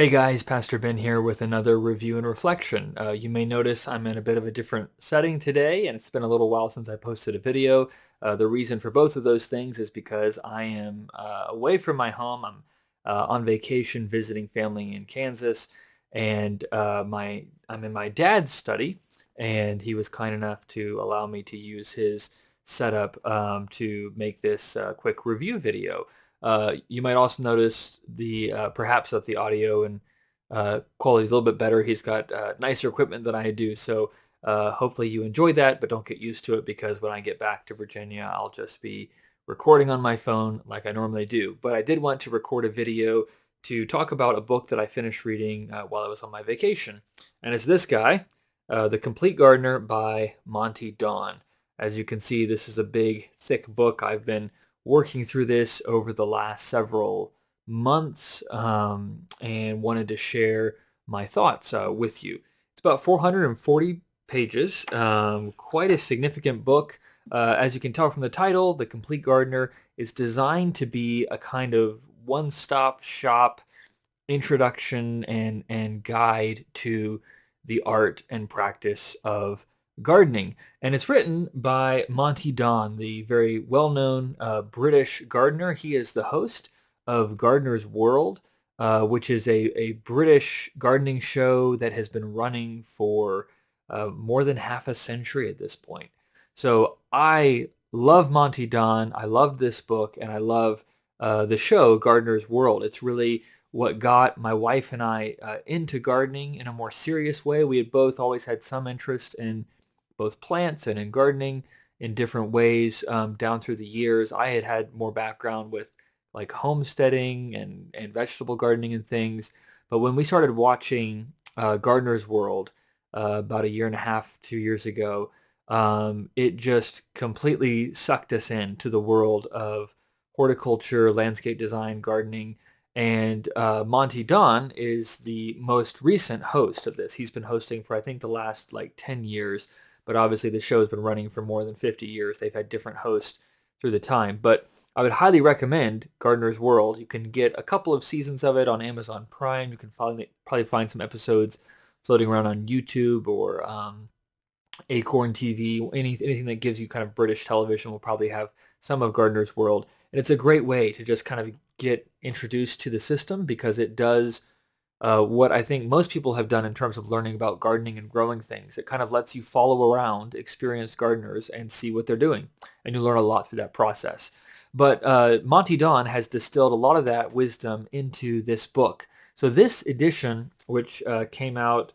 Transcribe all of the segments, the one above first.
Hey guys, Pastor Ben here with another review and reflection. You may notice I'm in a bit of a different setting today, and it's been a little while since I posted a video. The reason for both of those things is because I am away from my home. I'm on vacation visiting family in Kansas, and I'm in my dad's study, and he was kind enough to allow me to use his setup to make this quick review video. You might also notice the perhaps that the audio and quality is a little bit better. He's got nicer equipment than I do, so hopefully you enjoy that, but don't get used to it because when I get back to Virginia, I'll just be recording on my phone like I normally do. But I did want to record a video to talk about a book that I finished reading while I was on my vacation, and it's this guy, The Complete Gardener by Monty. As you can see, this is a big, thick book. I've been working through this over the last several months and wanted to share my thoughts with you. It's about 440 pages, quite a significant book. As you can tell from the title, The Complete Gardener is designed to be a kind of one-stop shop introduction and guide to the art and practice of gardening. And it's written by Monty, the very well-known British gardener. He is the host of Gardener's World, which is a British gardening show that has been running for more than half a century at this point. So I love Monty. I love this book, and I love the show Gardener's World. It's really what got my wife and I into gardening in a more serious way. We had both always had some interest in both plants and in gardening in different ways down through the years. I had had more background with like homesteading and vegetable gardening and things. But when we started watching Gardener's World about a year and a half, 2 years ago, it just completely sucked us into the world of horticulture, landscape design, gardening. And Monty is the most recent host of this. He's been hosting for, I think, the last like 10 years. But obviously the show has been running for more than 50 years. They've had different hosts through the time. But I would highly recommend Gardener's World. You can get a couple of seasons of it on Amazon Prime. You can probably find some episodes floating around on YouTube or Acorn TV. Anything that gives you kind of British television will probably have some of Gardener's World. And it's a great way to just kind of get introduced to the system because it does what I think most people have done in terms of learning about gardening and growing things. It kind of lets you follow around experienced gardeners and see what they're doing. And you learn a lot through that process. But Monty has distilled a lot of that wisdom into this book. So this edition, which came out,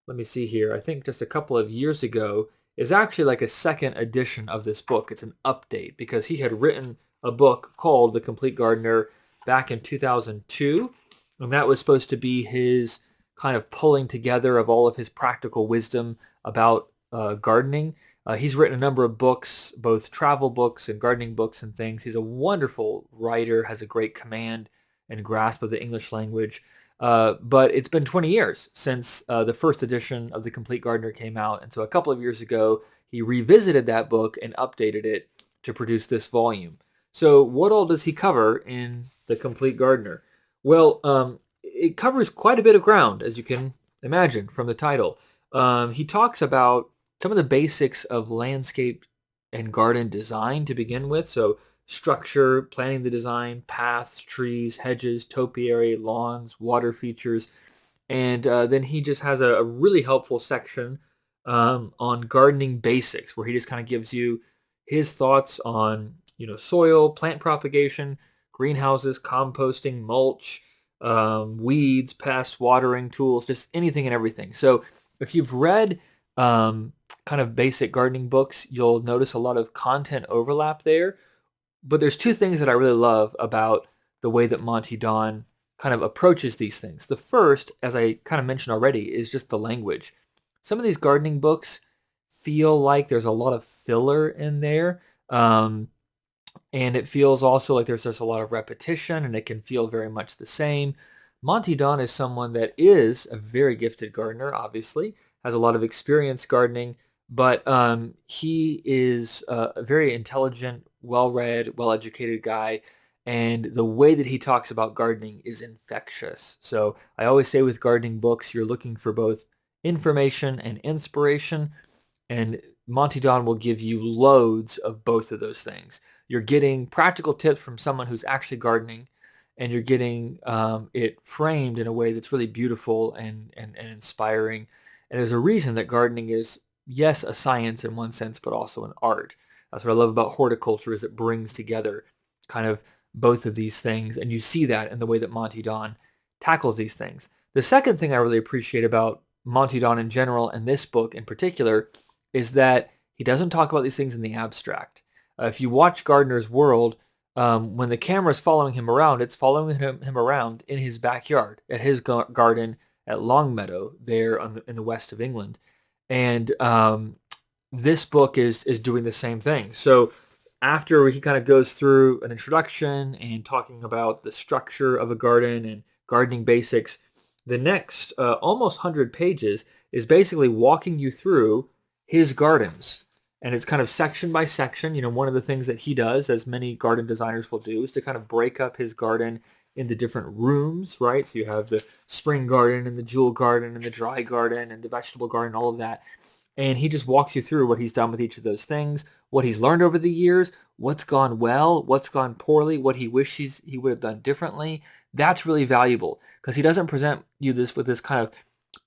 let me see here, I think just a couple of years ago, is actually like a second edition of this book. It's an update because he had written a book called The Complete Gardener back in 2002. And that was supposed to be his kind of pulling together of all of his practical wisdom about gardening. He's written a number of books, both travel books and gardening books and things. He's a wonderful writer, has a great command and grasp of the English language. But it's been 20 years since the first edition of The Complete Gardener came out. And so a couple of years ago, he revisited that book and updated it to produce this volume. So what all does he cover in The Complete Gardener? Well, it covers quite a bit of ground, as you can imagine from the title. He talks about some of the basics of landscape and garden design to begin with. So structure, planning the design, paths, trees, hedges, topiary, lawns, water features. And then he just has a really helpful section on gardening basics where he just kind of gives you his thoughts on, soil, plant propagation, greenhouses, composting, mulch, weeds, pests, watering tools, just anything and everything. So if you've read kind of basic gardening books, you'll notice a lot of content overlap there. But there's two things that I really love about the way that Monty kind of approaches these things. The first, as I kind of mentioned already, is just the language. Some of these gardening books feel like there's a lot of filler in there. And it feels also like there's just a lot of repetition and it can feel very much the same. Monty is someone that is a very gifted gardener, obviously, has a lot of experience gardening, but he is a very intelligent, well-read, well-educated guy. and the way that he talks about gardening is infectious. So I always say with gardening books, you're looking for both information and inspiration, and Monty Don will give you loads of both of those things. You're getting practical tips from someone who's actually gardening, and you're getting it framed in a way that's really beautiful and inspiring. And there's a reason that gardening is, yes, a science in one sense, but also an art. That's what I love about horticulture, is it brings together kind of both of these things, and you see that in the way that Monty Don tackles these things. The second thing I really appreciate about Monty Don in general, and this book in particular, is that he doesn't talk about these things in the abstract. If you watch Gardener's World, when the camera is following him around, it's following him around in his backyard, at his garden at Longmeadow, there in the west of England. And this book is doing the same thing. So after he kind of goes through an introduction and talking about the structure of a garden and gardening basics, the next almost 100 pages is basically walking you through his gardens. And it's kind of section by section. You know, one of the things that he does, as many garden designers will do, is to kind of break up his garden into different rooms, right? So you have the spring garden and the jewel garden and the dry garden and the vegetable garden, all of that. And he just walks you through what he's done with each of those things, what he's learned over the years, what's gone well, what's gone poorly, what he wishes he would have done differently. That's really valuable, because he doesn't present you this with this kind of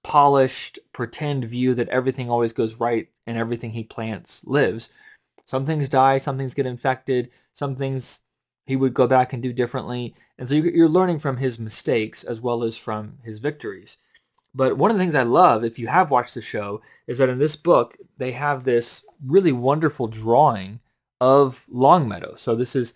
polished pretend view that everything always goes right and everything he plants lives. Some things die, some things get infected, some things he would go back and do differently. And so you're learning from his mistakes as well as from his victories. But one of the things I love, if you have watched the show, is that in this book, they have this really wonderful drawing of Longmeadow. So this is,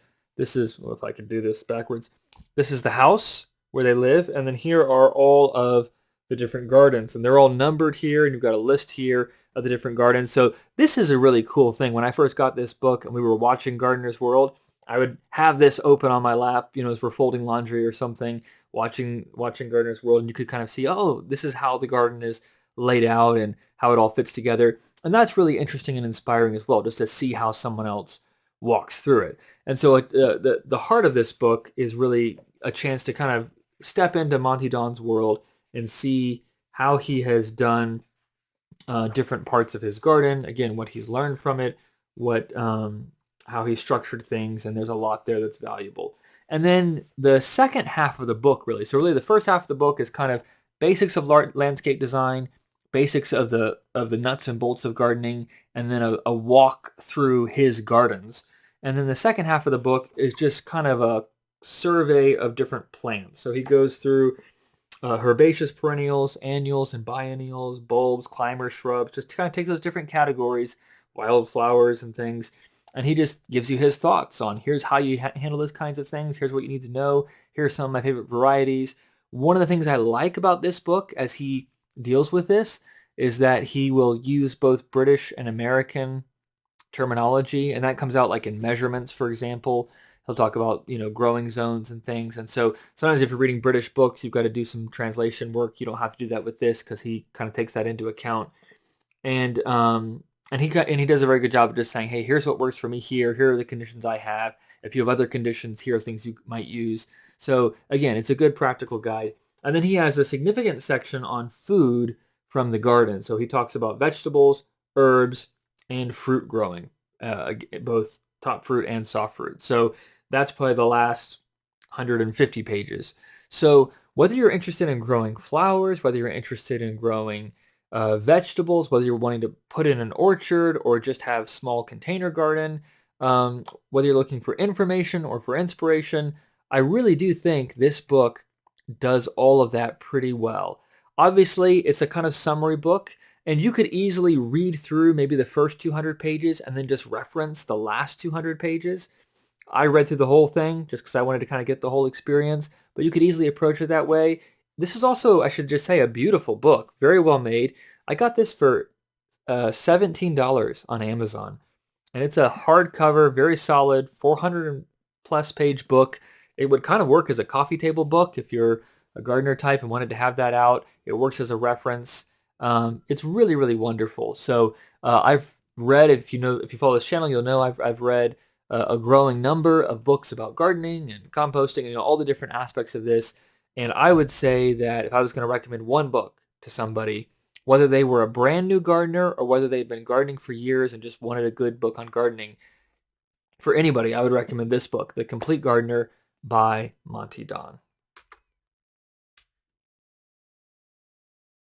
well, if I can do this backwards, this is the house where they live. And then here are all of the different gardens. And they're all numbered here. And you've got a list here of the different gardens. So this is a really cool thing. When I first got this book and we were watching Gardener's World, I would have this open on my lap, you know, as we're folding laundry or something, watching Gardener's World, and you could kind of see, oh, this is how the garden is laid out and how it all fits together. And that's really interesting and inspiring as well, just to see how someone else walks through it. And so the heart of this book is really a chance to kind of step into Monty Don's world and see how he has done different parts of his garden. Again, what he's learned from it, how he structured things, and there's a lot there that's valuable. And then the second half of the book, really, so really the first half of the book is kind of basics of landscape design, basics of the nuts and bolts of gardening, and then a walk through his gardens. And then the second half of the book is just kind of a survey of different plants. So he goes through herbaceous perennials, annuals and biennials, bulbs, climbers, shrubs, just to kind of take those different categories, wildflowers and things. And he just gives you his thoughts on, here's how you handle those kinds of things. Here's what you need to know. Here's some of my favorite varieties. One of the things I like about this book as he deals with this is that he will use both British and American terminology. And that comes out like in measurements, for example. He'll talk about, you know, growing zones and things. And so sometimes if you're reading British books, you've got to do some translation work. You don't have to do that with this, because he kind of takes that into account. And he does a very good job of just saying, hey, here's what works for me here. Here are the conditions I have. If you have other conditions, here are things you might use. So again, it's a good practical guide. And then he has a significant section on food from the garden. So he talks about vegetables, herbs, and fruit growing, both top fruit and soft fruit. So that's probably the last 150 pages. So whether you're interested in growing flowers, whether you're interested in growing vegetables, whether you're wanting to put in an orchard or just have small container garden, whether you're looking for information or for inspiration, I really do think this book does all of that pretty well. Obviously, it's a kind of summary book, and you could easily read through maybe the first 200 pages and then just reference the last 200 pages. I read through the whole thing just because I wanted to kind of get the whole experience, but you could easily approach it that way. This is also, I should just say, a beautiful book, very well made. I got this for $17 on Amazon, and it's a hardcover, very solid, 400 plus page book. It would kind of work as a coffee table book if you're a gardener type and wanted to have that out. It works as a reference. It's really, really wonderful. So I've read, if you follow this channel, you'll know I've read a growing number of books about gardening and composting and all the different aspects of this. And I would say that if I was going to recommend one book to somebody, whether they were a brand new gardener or whether they'd been gardening for years and just wanted a good book on gardening, for anybody, I would recommend this book, The Complete Gardener by Monty Don.